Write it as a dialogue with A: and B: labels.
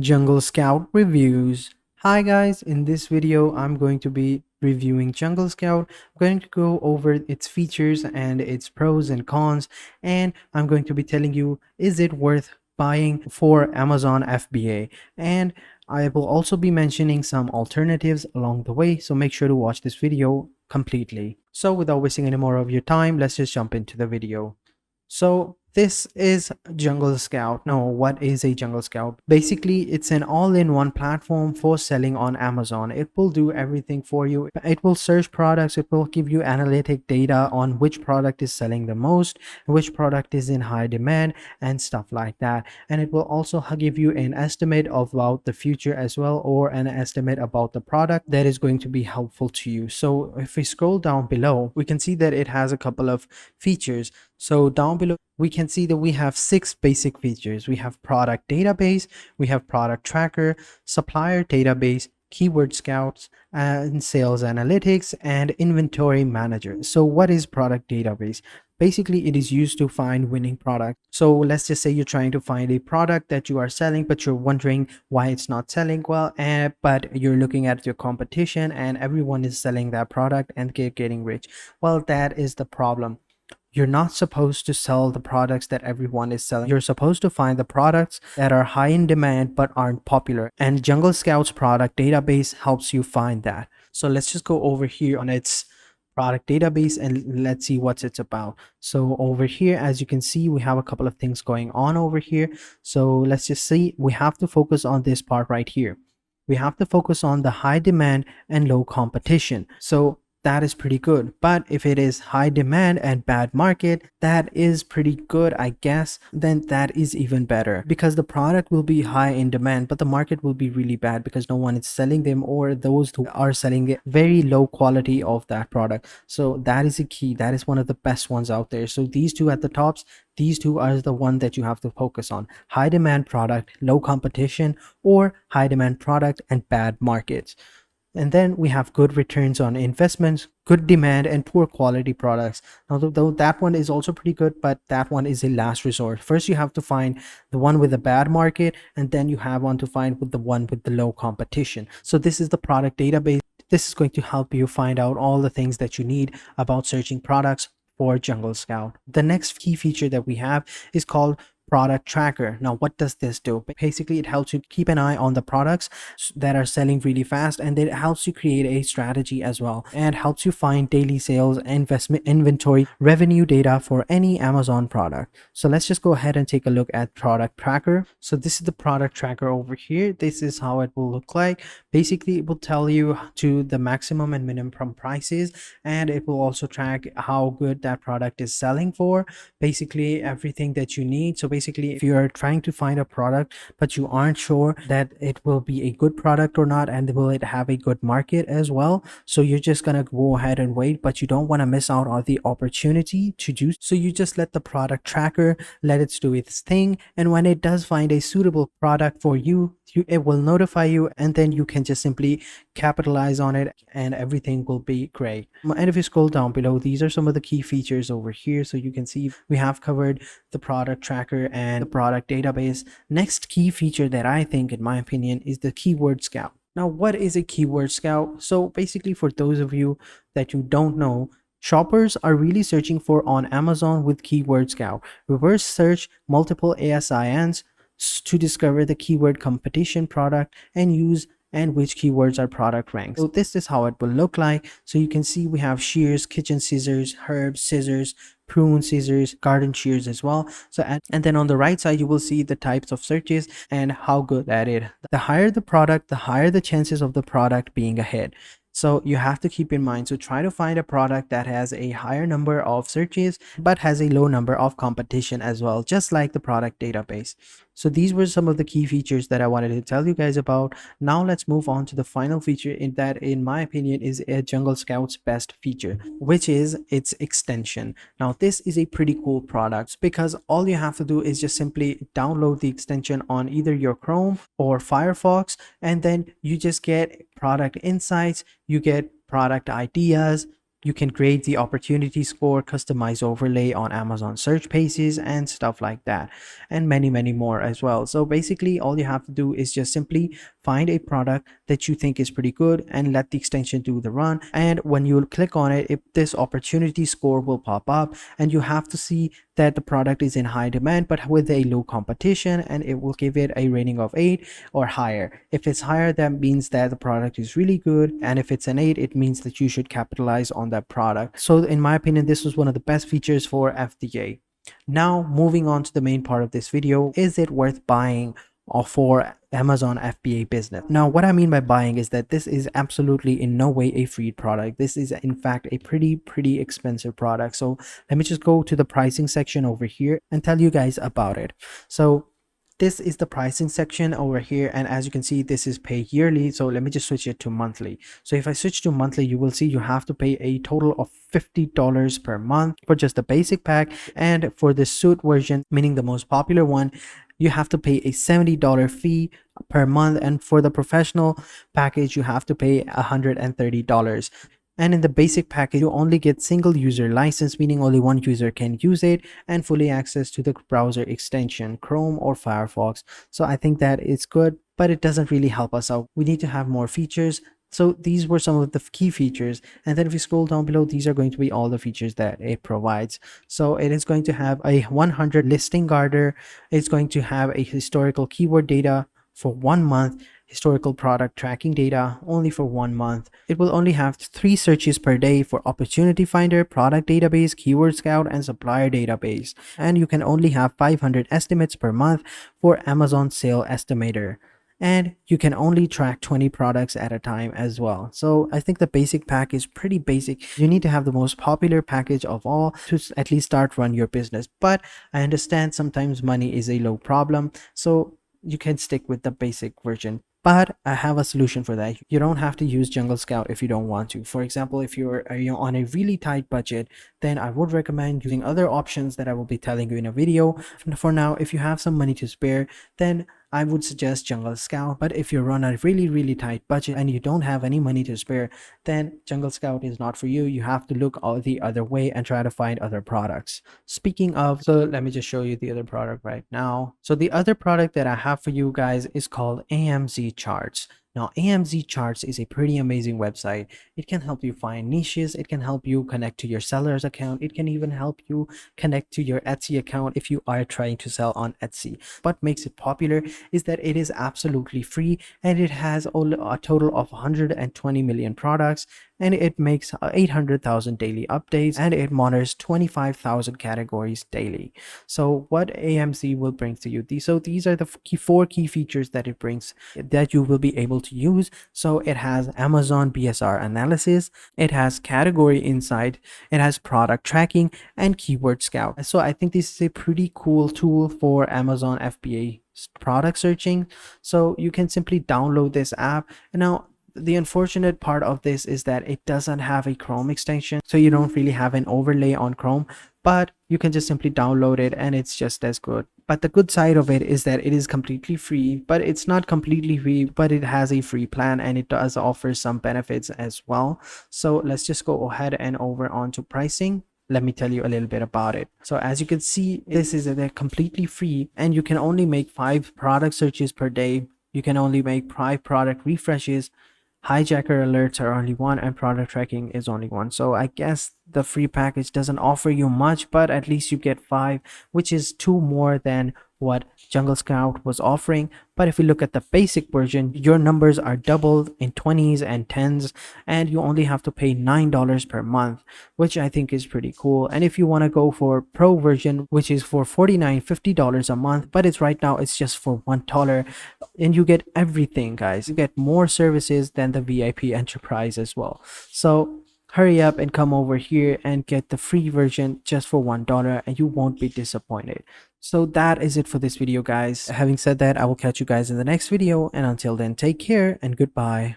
A: Jungle Scout reviews. Hi guys, in this video I'm going to be reviewing Jungle Scout. I'm going to go over its features and its pros and cons, and I'm going to be telling you, is it worth buying for Amazon FBA? And I will also be mentioning some alternatives along the way, so make sure to watch this video completely. So without wasting any more of your time, let's just jump into the video. So this is Jungle Scout. No, what is a Jungle Scout? Basically, it's an all-in-one platform for selling on Amazon. It will do everything for you. It will search products. It will give you analytic data on which product is selling the most, which product is in high demand, and stuff like that. And it will also give you an estimate about the future as well, or an estimate about the product that is going to be helpful to you. So if we scroll down below, we can see that it has a couple of features. So down below, we can see that we have 6 basic features. We have product database, we have product tracker, supplier database, keyword scouts, and sales analytics, and inventory manager. So what is product database? Basically, it is used to find winning product. So let's just say you're trying to find a product that you are selling, but you're wondering why it's not selling well, but you're looking at your competition and everyone is selling that product and getting rich. Well, that is the problem. You're not supposed to sell the products that everyone is selling. You're supposed to find the products that are high in demand but aren't popular. And Jungle Scout's product database helps you find that. So let's just go over here on its product database and let's see what it's about. So over here, as you can see, we have a couple of things going on over here. So let's just see, we have to focus on this part right here. We have to focus on the high demand and low competition. So that is pretty good. But if it is high demand and bad market, that is pretty good, I guess. Then that is even better, because the product will be high in demand, but the market will be really bad because no one is selling them, or those who are selling it very low quality of that product. So that is a key. That is one of the best ones out there. So these two at the tops, these two are the one that you have to focus on: high demand product, low competition, or high demand product and bad markets. And then we have good returns on investments, good demand, and poor quality products. Now, though that one is also pretty good, but that one is a last resort. First, you have to find the one with a bad market, and then you have one to find with the one with the low competition. So this is the product database. This is going to help you find out all the things that you need about searching products for Jungle Scout. The next key feature that we have is called product tracker. Now, what does this do? Basically, it helps you keep an eye on the products that are selling really fast, and it helps you create a strategy as well, and helps you find daily sales, investment, inventory, revenue data for any Amazon product. So let's just go ahead and take a look at product tracker. So this is the product tracker over here. This is how it will look like. Basically, it will tell you to the maximum and minimum prices, and it will also track how good that product is selling for. Basically, everything that you need. So basically, if you are trying to find a product but you aren't sure that it will be a good product or not, and will it have a good market as well, so you're just gonna go ahead and wait, but you don't want to miss out on the opportunity to do so. You just let the product tracker let it do its thing, and when it does find a suitable product for you, it will notify you, and then you can just simply capitalize on it and everything will be great. And if you scroll down below, these are some of the key features over here. So you can see we have covered the product tracker and the product database. Next key feature that I think, in my opinion, is the keyword scout. Now, what is a keyword scout? So basically, for those of you that you don't know, shoppers are really searching for on Amazon with keyword scout. Reverse search multiple ASINs to discover the keyword competition product and which keywords are product ranked. So this is how it will look like. So you can see we have shears, kitchen scissors, herbs, scissors, prune scissors, garden shears as well. So and then on the right side, you will see the types of searches and how good that is. The higher the product, the higher the chances of the product being a hit. So you have to keep in mind, so try to find a product that has a higher number of searches but has a low number of competition as well, just like the product database. So these were some of the key features that I wanted to tell you guys about. Now let's move on to the final feature in my opinion, is a Jungle Scout's best feature, which is its extension. Now this is a pretty cool product because all you have to do is just simply download the extension on either your Chrome or Firefox, and then you just get product insights, you get product ideas, You can grade the opportunity score, customize overlay on Amazon search pages and stuff like that, and many more as well. So basically all you have to do is just simply find a product that you think is pretty good and let the extension do the run. And when you click on it, if this opportunity score will pop up, and you have to see that the product is in high demand but with a low competition, and it will give it a rating of 8 or higher. If it's higher, that means that the product is really good, and if it's an 8, it means that you should capitalize on that product. So in my opinion, this was one of the best features for FBA. Now moving on to the main part of this video, is it worth buying or for Amazon FBA business? Now what I mean by buying is that this is absolutely in no way a free product. This is in fact a pretty expensive product. So let me just go to the pricing section over here and tell you guys about it. So this is the pricing section over here, and as you can see, this is pay yearly. So let me just switch it to monthly. So if I switch to monthly, you will see you have to pay a total of $50 per month for just the basic pack, and for the suit version, meaning the most popular one, you have to pay a $70 fee per month, and for the professional package you have to pay $130. And in the basic package, you only get single user license, meaning only one user can use it, and fully access to the browser extension, Chrome or Firefox. So I think that is good, but it doesn't really help us out. We need to have more features. So these were some of the key features, and then if you scroll down below, these are going to be all the features that it provides. So it is going to have a 100 listing guarder. It's going to have a historical keyword data for 1 month, historical product tracking data only for 1 month. It will only have 3 searches per day for opportunity finder, product database, keyword scout, and supplier database. And you can only have 500 estimates per month for Amazon sale estimator. And you can only track 20 products at a time as well. So I think the basic pack is pretty basic. You need to have the most popular package of all to at least start run your business. But I understand sometimes money is a low problem, so you can stick with the basic version. But I have a solution for that. You don't have to use Jungle Scout if you don't want to. For example, if you're on a really tight budget, then I would recommend using other options that I will be telling you in a video. For now, if you have some money to spare, then I would suggest Jungle Scout. But if you're on a really tight budget and you don't have any money to spare, then Jungle Scout is not for you. You have to look all the other way and try to find other products. Speaking of, so let me just show you the other product right now. So the other product that I have for you guys is called AMS Charts. Now, AMS Charts is a pretty amazing website. It can help you find niches. It can help you connect to your seller's account. It can even help you connect to your Etsy account if you are trying to sell on Etsy. What makes it popular is that it is absolutely free, and it has a total of 120 million products, and it makes 800,000 daily updates, and it monitors 25,000 categories daily. So what AMS will bring to you, these are the 4 key features that it brings that you will be able to use. So it has Amazon BSR analysis, it has category insight, it has product tracking, and keyword scout. So I think this is a pretty cool tool for Amazon FBA product searching. So you can simply download this app. Now the unfortunate part of this is that it doesn't have a Chrome extension, so you don't really have an overlay on Chrome, but you can just simply download it and it's just as good. But the good side of it is that it is completely free, but it's not completely free, but it has a free plan and it does offer some benefits as well. So let's just go ahead and over on to pricing. Let me tell you a little bit about it. So as you can see, this is completely free, and you can only make 5 product searches per day. You can only make 5 product refreshes. Hijacker alerts are only 1, and product tracking is only 1. So I guess the free package doesn't offer you much, but at least you get 5, which is 2 more than what Jungle Scout was offering. But if you look at the basic version, your numbers are doubled in 20s and 10s, and you only have to pay $9 per month, which I think is pretty cool. And if you want to go for pro version, which is for $49-50 a month, but it's right now it's just for $1, and you get everything, guys. You get more services than the VIP Enterprise as well. So hurry up and come over here and get the free version just for $1, and you won't be disappointed. So that is it for this video, guys. Having said that, I will catch you guys in the next video, and until then, take care and goodbye.